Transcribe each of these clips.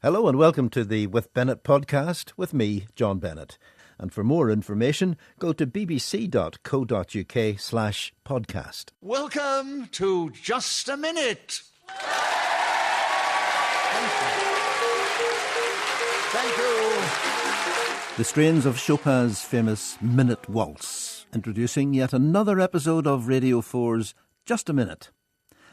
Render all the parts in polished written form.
Hello and welcome to the With Bennett podcast with me, John Bennett. And for more information, go to bbc.co.uk/podcast. Welcome to Just a Minute. Thank you. The strains of Chopin's famous Minute Waltz, introducing yet another episode of Radio 4's Just a Minute.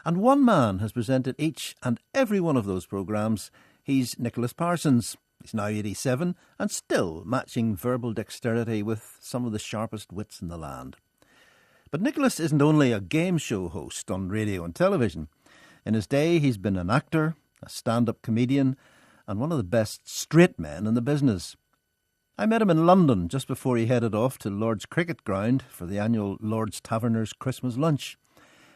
And one man has presented each and every one of those programmes. He's Nicholas Parsons. He's now 87 and still matching verbal dexterity with some of the sharpest wits in the land. But Nicholas isn't only a game show host on radio and television. In his day, he's been an actor, a stand-up comedian, and one of the best straight men in the business. I met him in London just before he headed off to Lord's Cricket Ground for the annual Lord's Taverners Christmas lunch.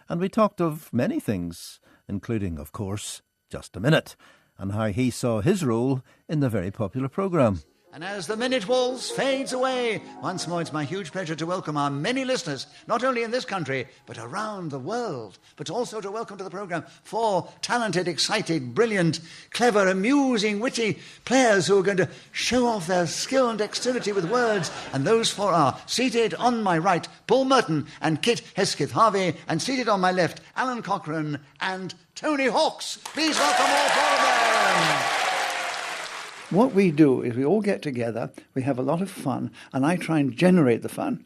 And we talked of many things, including, of course, Just a Minute, and how he saw his role in the very popular programme. And as the Minute Waltz fades away, once more it's my huge pleasure to welcome our many listeners, not only in this country, but around the world, but also to welcome to the programme 4 talented, excited, brilliant, clever, amusing, witty players who are going to show off their skill and dexterity with words. And those 4 are seated on my right, Paul Merton and Kit Hesketh-Harvey, and seated on my left, Alan Cochrane and Tony Hawks. Please welcome all 4 of them. What we do is we all get together, we have a lot of fun, and I try and generate the fun.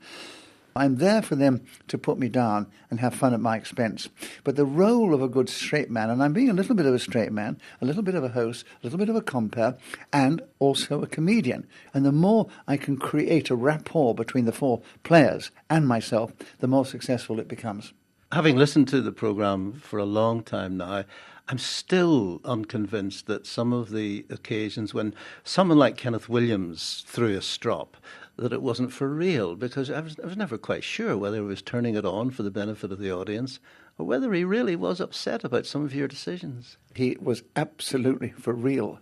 I'm there for them to put me down and have fun at my expense. But the role of a good straight man, and I'm being a little bit of a straight man, a little bit of a host, a little bit of a compere, and also a comedian. And the more I can create a rapport between the 4 players and myself, the more successful it becomes. Having listened to the programme for a long time now, I'm still unconvinced that some of the occasions when someone like Kenneth Williams threw a strop, that it wasn't for real, because I was never quite sure whether he was turning it on for the benefit of the audience or whether he really was upset about some of your decisions. He was absolutely for real.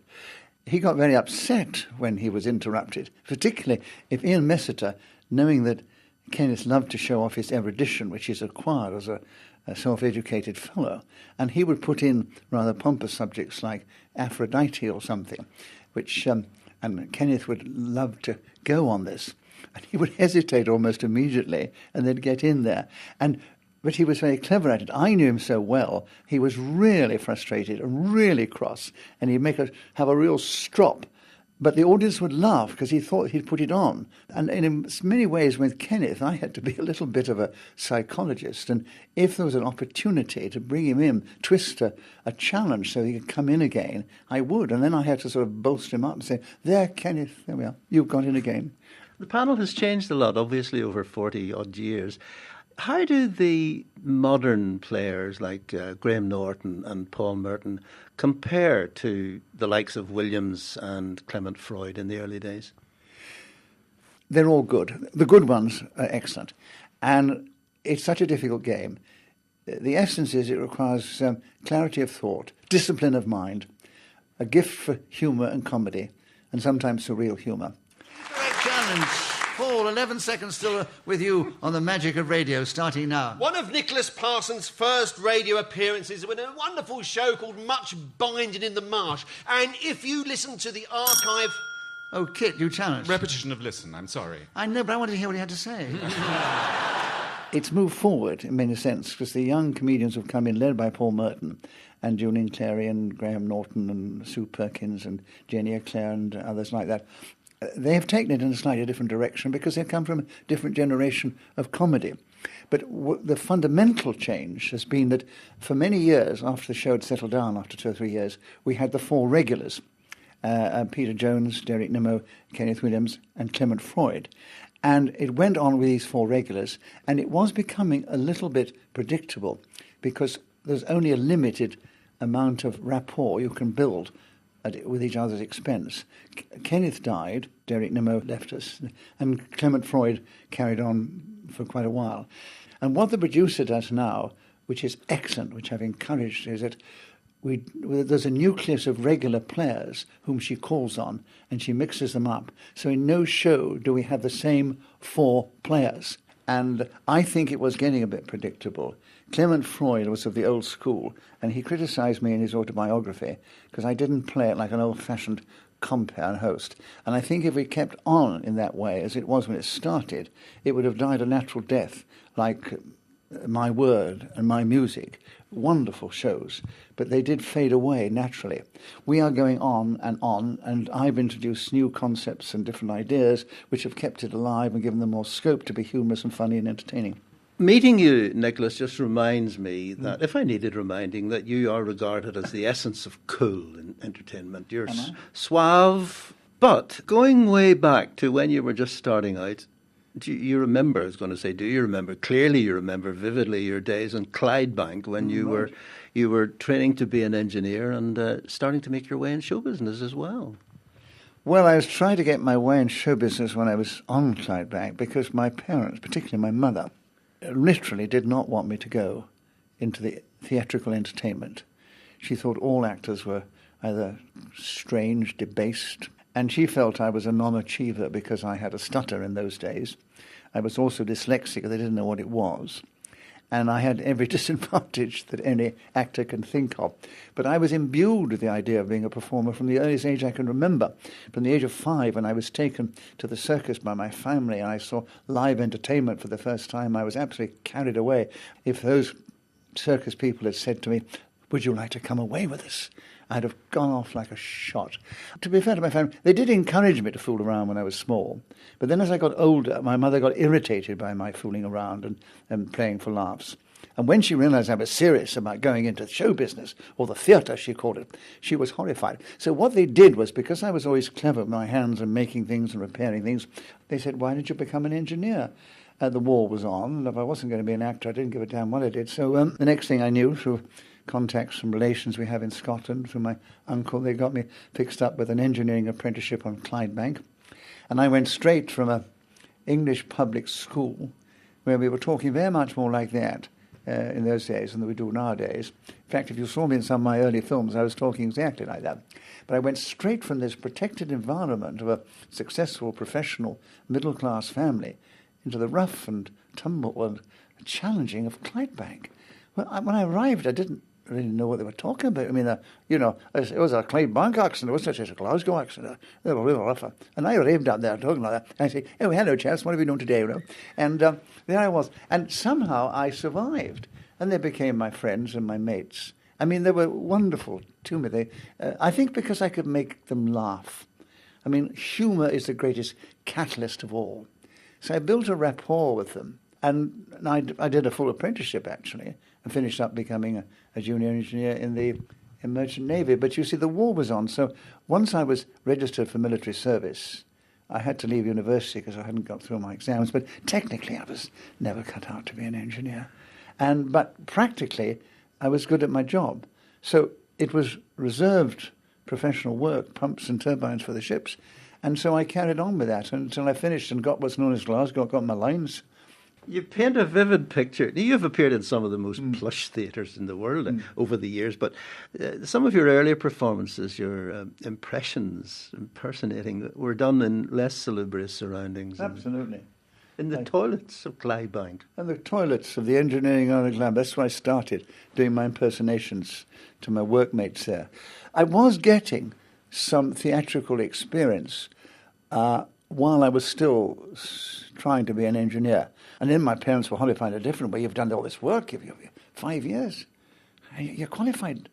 He got very upset when he was interrupted, particularly if Ian Messiter, knowing that Kenneth loved to show off his erudition, which he's acquired as a self-educated fellow, and he would put in rather pompous subjects like Aphrodite or something, which and Kenneth would love to go on this, and he would hesitate almost immediately and then get in there. But he was very clever at it. I knew him so well. He was really frustrated and really cross, and he'd make us have a real strop. But the audience would laugh because he thought he'd put it on. And in many ways with Kenneth, I had to be a little bit of a psychologist. And if there was an opportunity to bring him in, twist a challenge so he could come in again, I would. And then I had to sort of bolster him up and say, there, Kenneth, there we are, you've got in again. The panel has changed a lot, obviously, over 40-odd years. How do the modern players like Graham Norton and Paul Merton compare to the likes of Williams and Clement Freud in the early days? They're all good. The good ones are excellent. And it's such a difficult game. The essence is it requires clarity of thought, discipline of mind, a gift for humour and comedy, and sometimes surreal humour. Great challenge. Paul, 11 seconds still with you on the magic of radio, starting now. One of Nicholas Parsons' first radio appearances was in a wonderful show called Much Binding in the Marsh. And if you listen to the archive... Oh, Kit, you challenged. Repetition of listen, I'm sorry. I know, but I wanted to hear what he had to say. It's moved forward in many sense because the young comedians have come in, led by Paul Merton and Julian Clary and Graham Norton and Sue Perkins and Jenny Eclair and others like that. They have taken it in a slightly different direction because they come from a different generation of comedy. But the fundamental change has been that for many years, after the show had settled down after 2 or 3 years, we had the 4 regulars, Peter Jones, Derek Nimmo, Kenneth Williams and Clement Freud. And it went on with these 4 regulars, and it was becoming a little bit predictable because there's only a limited amount of rapport you can build with each other's expense. Kenneth died, Derek Nimmo left us, and Clement Freud carried on for quite a while. And what the producer does now, which is excellent, which I've encouraged, is that there's a nucleus of regular players whom she calls on, and she mixes them up. So in no show do we have the same 4 players. And I think it was getting a bit predictable. Clement Freud was of the old school, and he criticised me in his autobiography because I didn't play it like an old-fashioned compere and host. And I think if we kept on in that way, as it was when it started, it would have died a natural death, like My Word and My Music. Wonderful shows, but they did fade away naturally. We are going on, and I've introduced new concepts and different ideas which have kept it alive and given them more scope to be humorous and funny and entertaining. Meeting you, Nicholas, just reminds me that, if I needed reminding, that you are regarded as the essence of cool in entertainment. You're suave, but going way back to when you were just starting out, do you remember, I was going to say, do you remember, clearly you remember vividly your days on Clydebank when you were training to be an engineer and starting to make your way in show business as well? Well, I was trying to get my way in show business when I was on Clydebank because my parents, particularly my mother, literally did not want me to go into the theatrical entertainment. She thought all actors were either strange, debased, and she felt I was a non-achiever because I had a stutter in those days. I was also dyslexic, they didn't know what it was. And I had every disadvantage that any actor can think of. But I was imbued with the idea of being a performer from the earliest age I can remember. From the age of 5, when I was taken to the circus by my family and I saw live entertainment for the first time, I was absolutely carried away. If those circus people had said to me, "Would you like to come away with us?" I'd have gone off like a shot. To be fair to my family, they did encourage me to fool around when I was small. But then as I got older, my mother got irritated by my fooling around and playing for laughs. And when she realised I was serious about going into show business, or the theatre, she called it, she was horrified. So what they did was, because I was always clever with my hands and making things and repairing things, they said, "Why didn't you become an engineer?" The war was on, and if I wasn't going to be an actor, I didn't give a damn what I did. So the next thing I knew, through contacts and relations we have in Scotland, through my uncle, they got me fixed up with an engineering apprenticeship on Clydebank. And I went straight from an English public school, where we were talking very much more like that in those days than we do nowadays. In fact, if you saw me in some of my early films, I was talking exactly like that. But I went straight from this protected environment of a successful, professional, middle-class family into the rough and tumble and challenging of Clydebank. Well, when I arrived, I didn't really know what they were talking about. I mean, it was a Clydebank accent. It wasn't just a Glasgow accent. They were really rough. And I arrived up there talking like that. And I say, "Oh, hello, chaps. What have you done today?" And there I was. And somehow I survived. And they became my friends and my mates. I mean, they were wonderful to me. I think because I could make them laugh. I mean, humour is the greatest catalyst of all. So I built a rapport with them. And I did a full apprenticeship, actually, and finished up becoming a junior engineer in the Merchant Navy. But you see, the war was on, so once I was registered for military service, I had to leave university because I hadn't got through my exams. But technically, I was never cut out to be an engineer. But practically, I was good at my job. So it was reserved professional work, pumps and turbines for the ships. And so I carried on with that until I finished and got what's known as Glasgow, got my lines. You paint a vivid picture. You've appeared in some of the most plush theatres in the world over the years, but some of your earlier performances, your impressions, impersonating, were done in less salubrious surroundings. Absolutely. In the toilets of Clydebank. And the toilets of the engineering Ireland Lab. That's where I started doing my impersonations to my workmates there. I was getting some theatrical experience while I was still trying to be an engineer. And then my parents were horrified. A different way. You've done all this work. You've 5 years. You're qualified.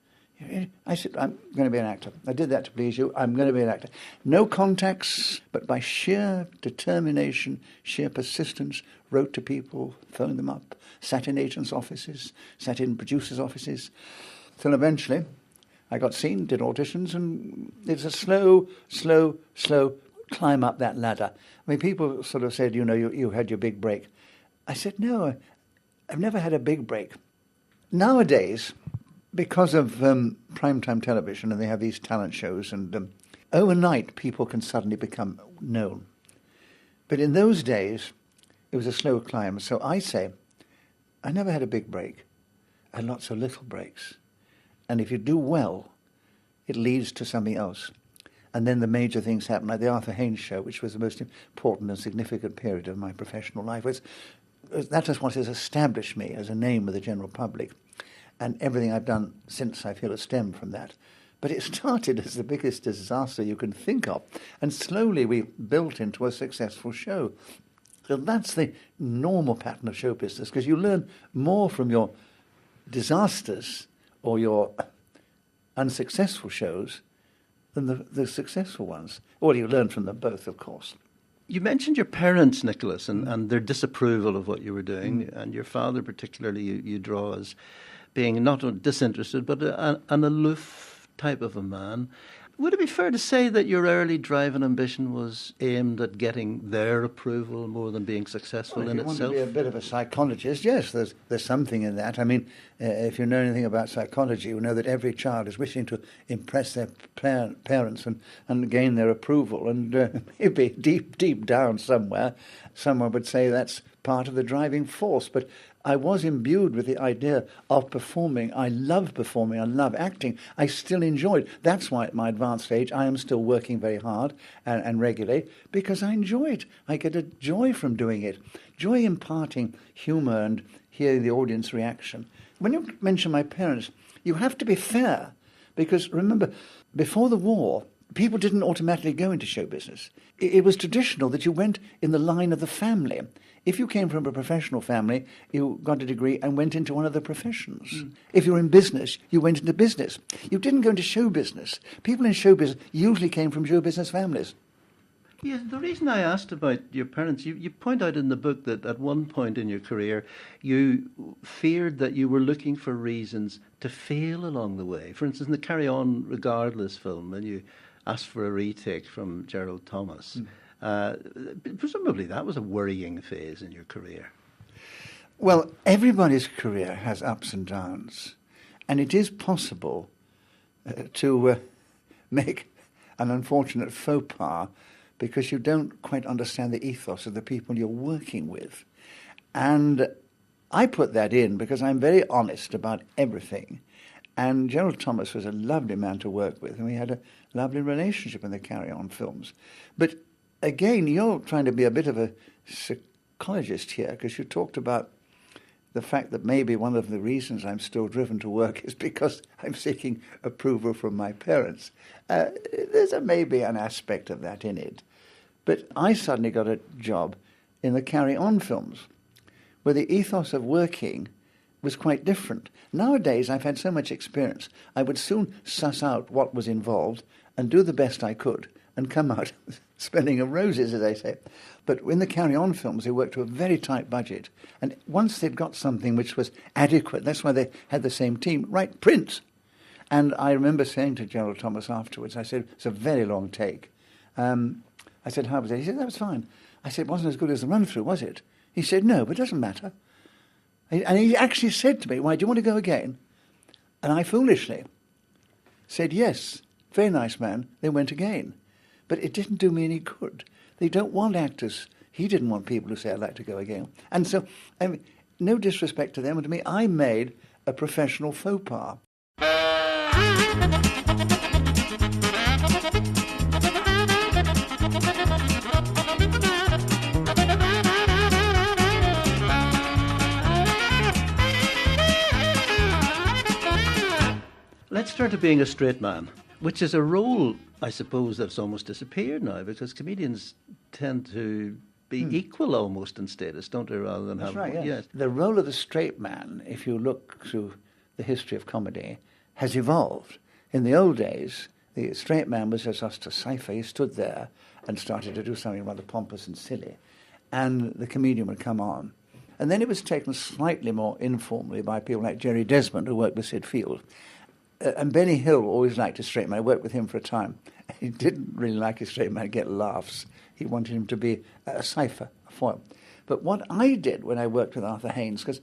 I said, I'm going to be an actor. I did that to please you. I'm going to be an actor. No contacts, but by sheer determination, sheer persistence, wrote to people, phoned them up, sat in agents' offices, sat in producers' offices, till eventually I got seen, did auditions, and it's a slow climb up that ladder. I mean, people sort of said, you had your big break. I said, no, I've never had a big break. Nowadays, because of primetime television, and they have these talent shows, and overnight people can suddenly become known. But in those days, it was a slow climb. So I say, I never had a big break. I had lots of little breaks. And if you do well, it leads to something else. And then the major things happen, like the Arthur Haynes show, which was the most important and significant period of my professional life. It's that is what has established me as a name with the general public. And everything I've done since, I feel, has stemmed from that. But it started as the biggest disaster you can think of. And slowly we built into a successful show. So that's the normal pattern of show business, because you learn more from your disasters or your unsuccessful shows than the successful ones. Or you learn from them both, of course. You mentioned your parents, Nicholas, and their disapproval of what you were doing, and your father particularly you draw as being not disinterested, but an aloof type of a man. Would it be fair to say that your early drive and ambition was aimed at getting their approval more than being successful in itself? If you want to be a bit of a psychologist, yes, there's something in that. I mean, if you know anything about psychology, you know that every child is wishing to impress their parents and gain their approval. And maybe deep down somewhere, someone would say that's part of the driving force. But I was imbued with the idea of performing. I love performing. I love acting. I still enjoy it. That's why at my advanced age I am still working very hard and regularly, because I enjoy it. I get a joy from doing it. Joy imparting humour and hearing the audience reaction. When you mention my parents, you have to be fair, because remember, before the war, people didn't automatically go into show business. It was traditional that you went in the line of the family. If you came from a professional family, you got a degree and went into one of the professions. If you were in business, you went into business. You didn't go into show business. People in show business usually came from show business families. Yes, the reason I asked about your parents, you point out in the book that at one point in your career you feared that you were looking for reasons to fail along the way. For instance, in the Carry On Regardless film, when you asked for a retake from Gerald Thomas, presumably that was a worrying phase in your career. Well, everybody's career has ups and downs, and it is possible to make an unfortunate faux pas because you don't quite understand the ethos of the people you're working with. And I put that in because I'm very honest about everything. And Gerald Thomas was a lovely man to work with, and we had a lovely relationship in the Carry On films. But again, you're trying to be a bit of a psychologist here, because you talked about the fact that maybe one of the reasons I'm still driven to work is because I'm seeking approval from my parents. There's maybe an aspect of that in it. But I suddenly got a job in the Carry On films, where the ethos of working was quite different. Nowadays, I've had so much experience, I would soon suss out what was involved and do the best I could and come out smelling of roses, as they say. But in the Carry On films, they worked to a very tight budget. And once they'd got something which was adequate, that's why they had the same team, right, print. And I remember saying to Gerald Thomas afterwards, I said, it's a very long take. I said, how was it? He said, that was fine. I said, it wasn't as good as the run-through, was it? He said, no, but it doesn't matter. And he actually said to me, why, do you want to go again? And I foolishly said, yes, very nice man. They went again. But it didn't do me any good. They don't want actors. He didn't want people who say, I'd like to go again. And so, I mean, no disrespect to them and to me, I made a professional faux pas. Let's turn to being a straight man, which is a role, I suppose, that's almost disappeared now, because comedians tend to be equal almost in status, don't they, rather than That's have... right, yes. Yes. The role of the straight man, if you look through the history of comedy, has evolved. In the old days, the straight man was just a cipher. He stood there and started to do something rather pompous and silly, and the comedian would come on. And then it was taken slightly more informally by people like Jerry Desmond, who worked with Sid Field. And Benny Hill always liked a straight man. I worked with him for a time. He didn't really like a straight man to get laughs. He wanted him to be a cipher, a foil. But what I did when I worked with Arthur Haynes, because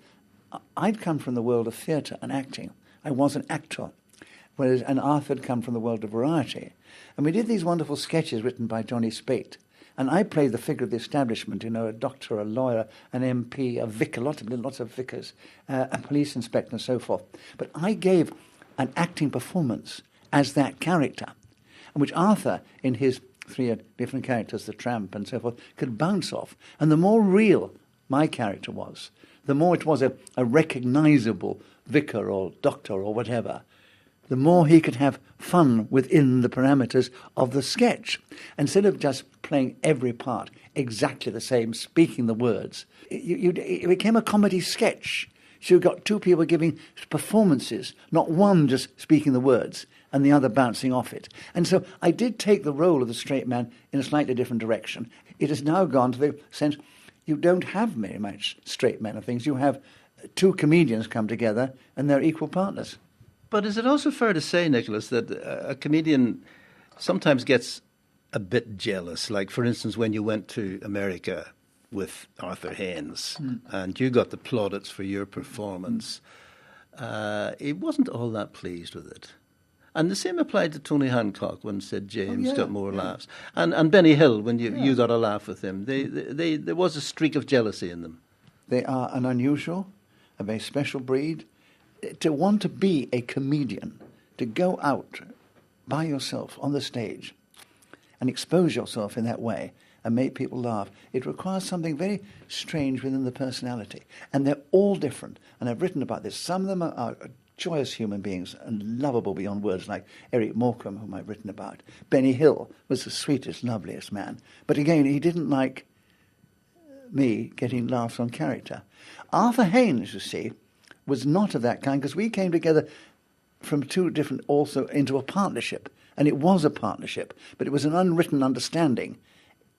I'd come from the world of theatre and acting. I was an actor, and Arthur had come from the world of variety. And we did these wonderful sketches written by Johnny Speight. And I played the figure of the establishment, you know, a doctor, a lawyer, an MP, a vicar, lots of vicars, a police inspector and so forth. But I gave an acting performance as that character, which Arthur, in his 3 different characters, the tramp and so forth, could bounce off. And the more real my character was, the more it was a recognisable vicar or doctor or whatever, the more he could have fun within the parameters of the sketch. Instead of just playing every part exactly the same, speaking the words, it became a comedy sketch. So you've got two people giving performances, not one just speaking the words and the other bouncing off it. And so I did take the role of the straight man in a slightly different direction. It has now gone to the sense you don't have very much straight men and things. You have two comedians come together and they're equal partners. But is it also fair to say, Nicholas, that a comedian sometimes gets a bit jealous? Like, for instance, when you went to America with Arthur Haynes and you got the plaudits for your performance, he wasn't all that pleased with it. And the same applied to Tony Hancock when Sid James got more laughs. And Benny Hill, when you got a laugh with him. There was a streak of jealousy in them. They are an unusual, a very special breed. To want to be a comedian, to go out by yourself on the stage and expose yourself in that way and make people laugh, it requires something very strange within the personality. And they're all different. And I've written about this. Some of them are joyous human beings and lovable beyond words, like Eric Morecambe, whom I've written about. Benny Hill was the sweetest, loveliest man. But again, he didn't like me getting laughs on character. Arthur Haynes, you see, was not of that kind, because we came together from two different, also into a partnership. And it was a partnership, but it was an unwritten understanding.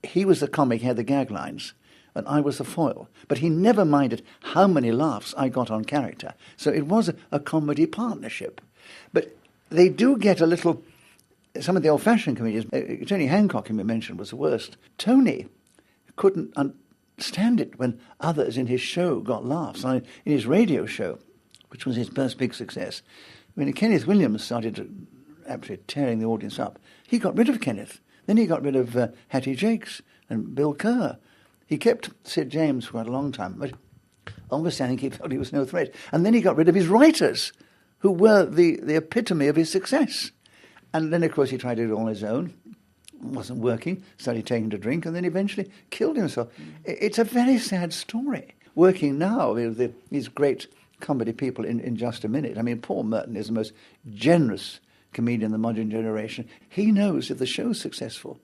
He was the comic, he had the gag lines, and I was the foil. But he never minded how many laughs I got on character. So it was a comedy partnership. But they do get a little... Some of the old-fashioned comedians, Tony Hancock, whom you mentioned, was the worst. Tony couldn't stand it when others in his show got laughs. In his radio show, which was his first big success, when Kenneth Williams started absolutely tearing the audience up, he got rid of Kenneth. Then he got rid of Hattie Jakes and Bill Kerr. He kept Sid James for quite a long time, but understanding he felt he was no threat. And then he got rid of his writers, who were the epitome of his success. And then, of course, he tried to do it all on his own. Wasn't working, started taking to drink, and then eventually killed himself. It's a very sad story. Working now with these great comedy people in just a minute. I mean, Paul Merton is the most generous comedian in the modern generation. He knows if the show's successful.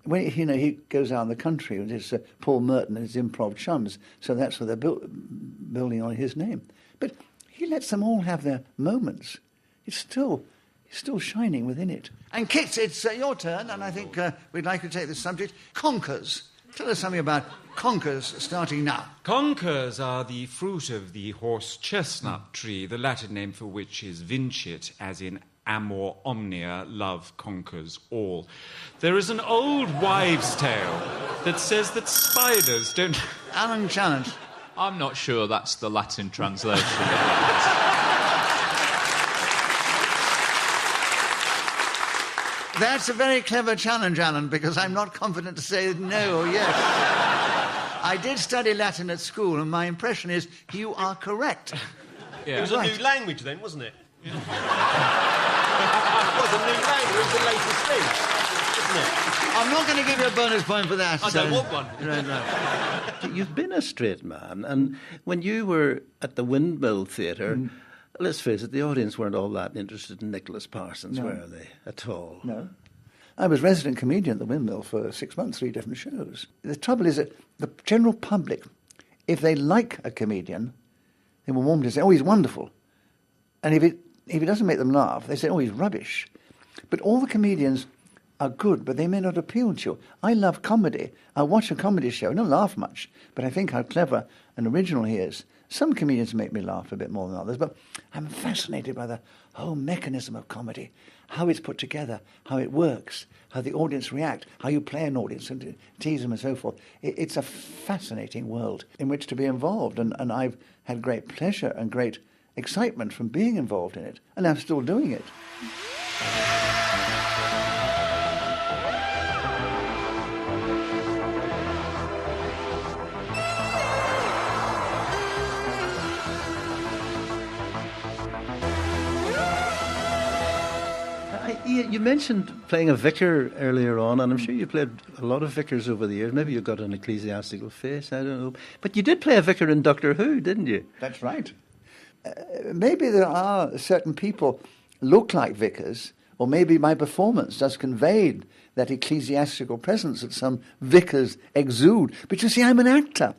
When he goes out in the country with his Paul Merton and his improv chums, so that's what they're building on his name. But he lets them all have their moments. It's still shining within it. And Kit, it's your turn, and I think we'd like to take this subject. Conkers. Tell us something about conkers starting now. Conkers are the fruit of the horse chestnut tree, the Latin name for which is vincit, as in amor omnia, love conquers all. There is an old wives' tale that says that spiders don't... Alan, challenge. I'm not sure that's the Latin translation. That's a very clever challenge, Alan, because I'm not confident to say no or yes. I did study Latin at school, and my impression is you are correct. Yeah. It was a new language then, wasn't it? It was a new language. It was the latest thing, wasn't it? I'm not going to give you a bonus point for that. I don't want one. Right. You've been a straight man, and when you were at the Windmill Theatre... Let's face it, the audience weren't all that interested in Nicholas Parsons, were they, at all? No. I was resident comedian at the Windmill for 6 months, 3 different shows. The trouble is that the general public, if they like a comedian, they will warmly say, oh, he's wonderful. And if it doesn't make them laugh, they say, oh, he's rubbish. But all the comedians are good, but they may not appeal to you. I love comedy. I watch a comedy show. I don't laugh much, but I think how clever and original he is. Some comedians make me laugh a bit more than others, but I'm fascinated by the whole mechanism of comedy, how it's put together, how it works, how the audience react, how you play an audience and tease them and so forth. It's a fascinating world in which to be involved, and I've had great pleasure and great excitement from being involved in it, and I'm still doing it. You mentioned playing a vicar earlier on, and I'm sure you played a lot of vicars over the years. Maybe you've got an ecclesiastical face, I don't know. But you did play a vicar in Doctor Who, didn't you? That's right. Maybe there are certain people look like vicars, or maybe my performance just conveyed that ecclesiastical presence that some vicars exude. But you see, I'm an actor.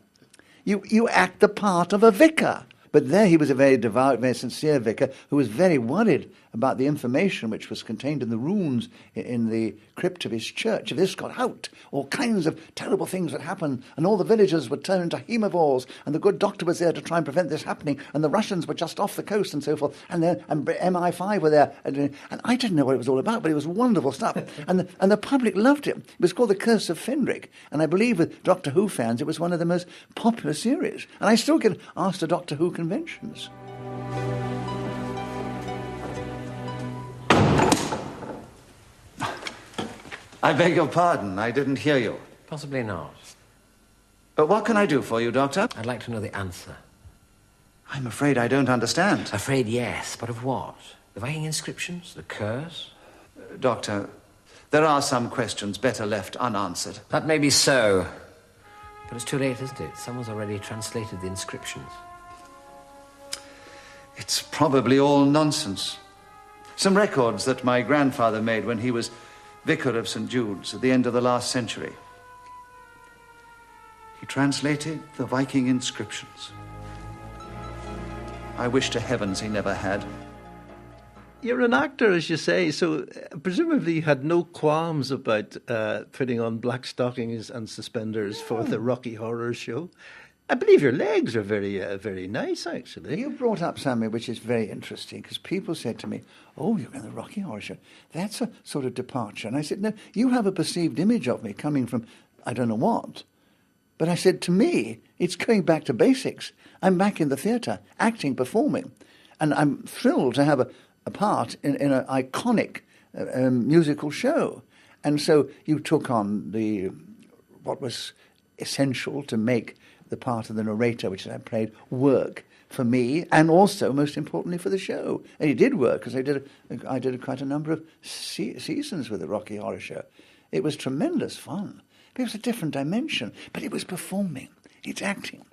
You act the part of a vicar. But there he was a very devout, very sincere vicar who was very worried about the information which was contained in the runes in the crypt of his church. If this got out, all kinds of terrible things would happen, and all the villagers would turn into hemovores, and the good doctor was there to try and prevent this happening, and the Russians were just off the coast and so forth, and MI5 were there. And I didn't know what it was all about, but it was wonderful stuff. and the public loved it. It was called The Curse of Fenric, and I believe with Doctor Who fans it was one of the most popular series. And I still get asked to Doctor Who conventions. I beg your pardon, I didn't hear you. Possibly not. But what can I do for you, Doctor? I'd like to know the answer. I'm afraid I don't understand. Afraid, yes, but of what? The Viking inscriptions? The curse? Doctor, there are some questions better left unanswered. That may be so. But it's too late, isn't it? Someone's already translated the inscriptions. It's probably all nonsense. Some records that my grandfather made when he was vicar of St. Jude's at the end of the last century. He translated the Viking inscriptions. I wish to heavens he never had. You're an actor, as you say, so presumably you had no qualms about putting on black stockings and suspenders for the Rocky Horror Show. I believe your legs are very, very nice, actually. You brought up something which is very interesting, because people said to me, oh, you're in the Rocky Horror Show. That's a sort of departure. And I said, no, you have a perceived image of me coming from I don't know what. But I said, to me, it's going back to basics. I'm back in the theatre, acting, performing. And I'm thrilled to have a part in an iconic musical show. And so you took on what was essential to make the part of the narrator, which I played, work for me, and also, most importantly, for the show. And it did work, because I did quite a number of seasons with the Rocky Horror Show. It was tremendous fun. It was a different dimension, but it was performing. It's acting.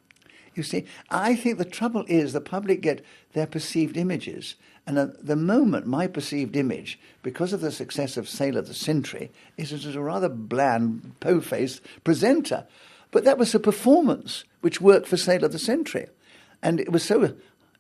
You see, I think the trouble is the public get their perceived images, and at the moment my perceived image, because of the success of Sailor of the Century, is as a rather bland, po-faced presenter. But that was a performance which worked for Sailor of the Century. And it was so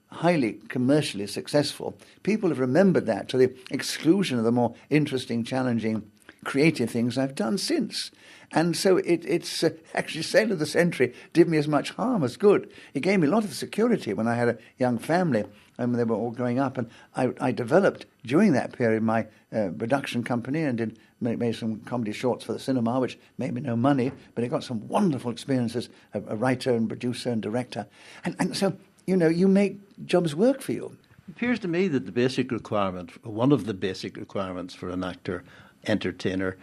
highly commercially successful. People have remembered that to the exclusion of the more interesting, challenging, creative things I've done since. And so it's actually Sailor of the Century did me as much harm as good. It gave me a lot of security when I had a young family and they were all growing up. And I developed, during that period, my production company and made some comedy shorts for the cinema, which made me no money, but I got some wonderful experiences, a writer and producer and director. And so, you make jobs work for you. It appears to me that the basic requirement, one of the basic requirements for an actor, entertainer,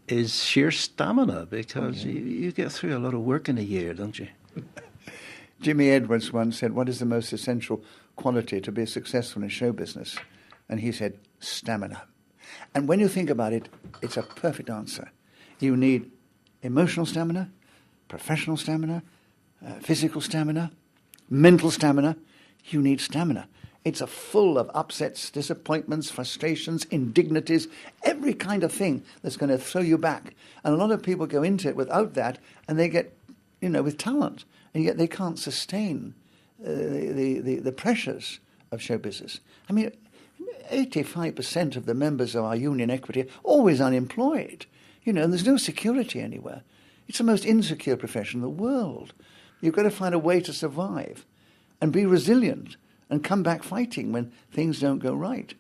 is sheer stamina, because you get through a lot of work in a year, don't you? Jimmy Edwards once said, what is the most essential quality to be successful in show business? And he said, stamina. And when you think about it, it's a perfect answer. You need emotional stamina, professional stamina, physical stamina, mental stamina. You need stamina. It's full of upsets, disappointments, frustrations, indignities, every kind of thing that's going to throw you back. And a lot of people go into it without that, and they get, with talent, and yet they can't sustain the pressures of show business. I mean, 85% of the members of our union equity are always unemployed, and there's no security anywhere. It's the most insecure profession in the world. You've got to find a way to survive and be resilient and come back fighting when things don't go right.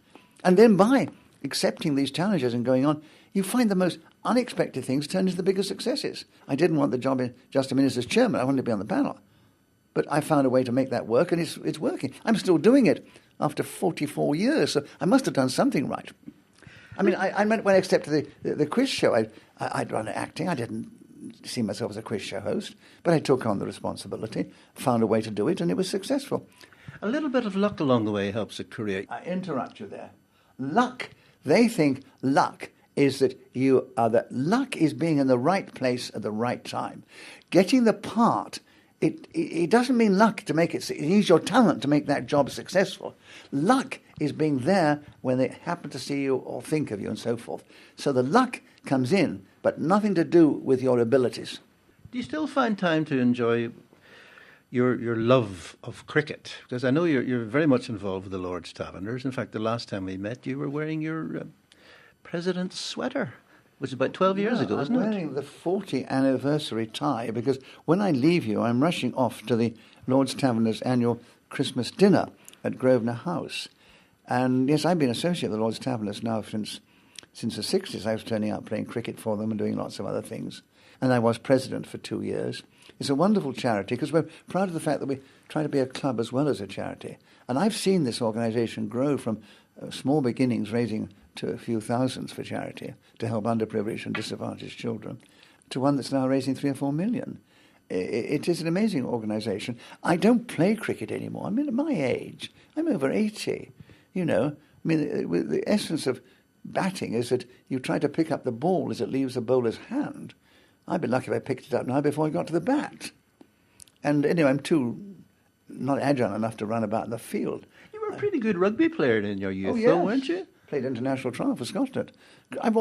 And then by accepting these challenges and going on, you find the most unexpected things turn into the biggest successes. I didn't want the job in Just a Minute as chairman. I wanted to be on the panel. But I found a way to make that work, and it's working. I'm still doing it after 44 years, so I must have done something right. I mean, I meant when I accepted the quiz show, I'd run acting. I didn't see myself as a quiz show host, but I took on the responsibility, found a way to do it, and it was successful. A little bit of luck along the way helps a career. I interrupt you there. Luck They think luck is that luck is being in the right place at the right time. Getting the part, it doesn't mean luck to make it use your talent to make that job successful. Luck is being there when they happen to see you or think of you and so forth. So the luck comes in, but nothing to do with your abilities. Do you still find time to enjoy your love of cricket? Because I know you're very much involved with the Lord's Taverners. In fact, the last time we met, you were wearing your president's sweater, which is about 12 years ago, isn't it? I'm wearing the 40th anniversary tie because when I leave you, I'm rushing off to the Lord's Taverners' annual Christmas dinner at Grosvenor House. And yes, I've been associated with the Lord's Taverners now since the 60s. I was turning out playing cricket for them and doing lots of other things. And I was president for 2 years. It's a wonderful charity because we're proud of the fact that we try to be a club as well as a charity. And I've seen this organisation grow from small beginnings, raising to a few thousands for charity to help underprivileged and disadvantaged children, to one that's now raising 3 or 4 million. It is an amazing organisation. I don't play cricket anymore. I mean, at my age, I'm over 80. You know, I mean, the essence of batting is that you try to pick up the ball as it leaves the bowler's hand. I'd be lucky if I picked it up now before I got to the bat. And anyway, I'm not agile enough to run about the field. You were a pretty good rugby player in your youth, yes. though, weren't you? Played international trial for Scotland.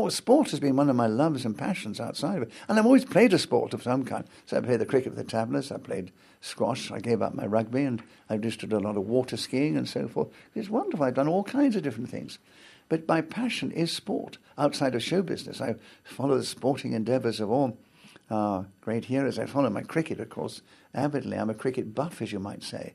Sport has been one of my loves and passions outside of it. And I've always played a sport of some kind. So I played the cricket with the Taverners, I played squash, I gave up my rugby, and I used to do a lot of water skiing and so forth. It's wonderful. I've done all kinds of different things. But my passion is sport. Outside of show business, I follow the sporting endeavours of all great heroes. I follow my cricket, of course, avidly. I'm a cricket buff, as you might say.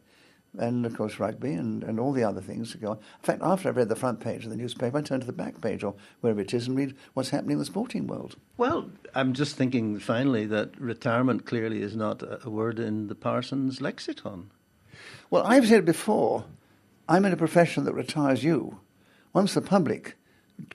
And, of course, rugby and all the other things that go on. In fact, after I've read the front page of the newspaper, I turn to the back page or wherever it is and read what's happening in the sporting world. Well, I'm just thinking, finally, that retirement clearly is not a word in the Parsons lexicon. Well, I've said before, I'm in a profession that retires you. Once the public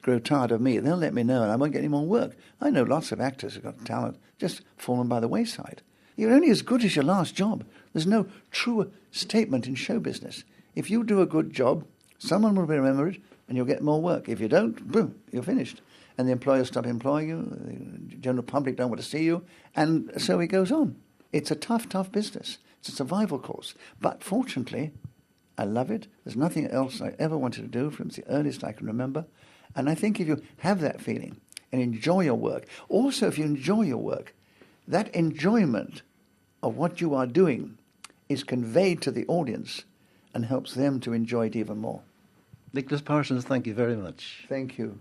grow tired of me, they'll let me know and I won't get any more work. I know lots of actors who've got talent just fallen by the wayside. You're only as good as your last job. There's no truer statement in show business. If you do a good job, someone will remember it and you'll get more work. If you don't, boom, you're finished. And the employers stop employing you, the general public don't want to see you, and so it goes on. It's a tough, tough business. It's a survival course. But fortunately, I love it. There's nothing else I ever wanted to do from the earliest I can remember. And I think if you have that feeling and enjoy your work, also if you enjoy your work, that enjoyment of what you are doing is conveyed to the audience and helps them to enjoy it even more. Nicholas Parsons, thank you very much. Thank you.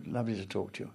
Lovely to talk to you.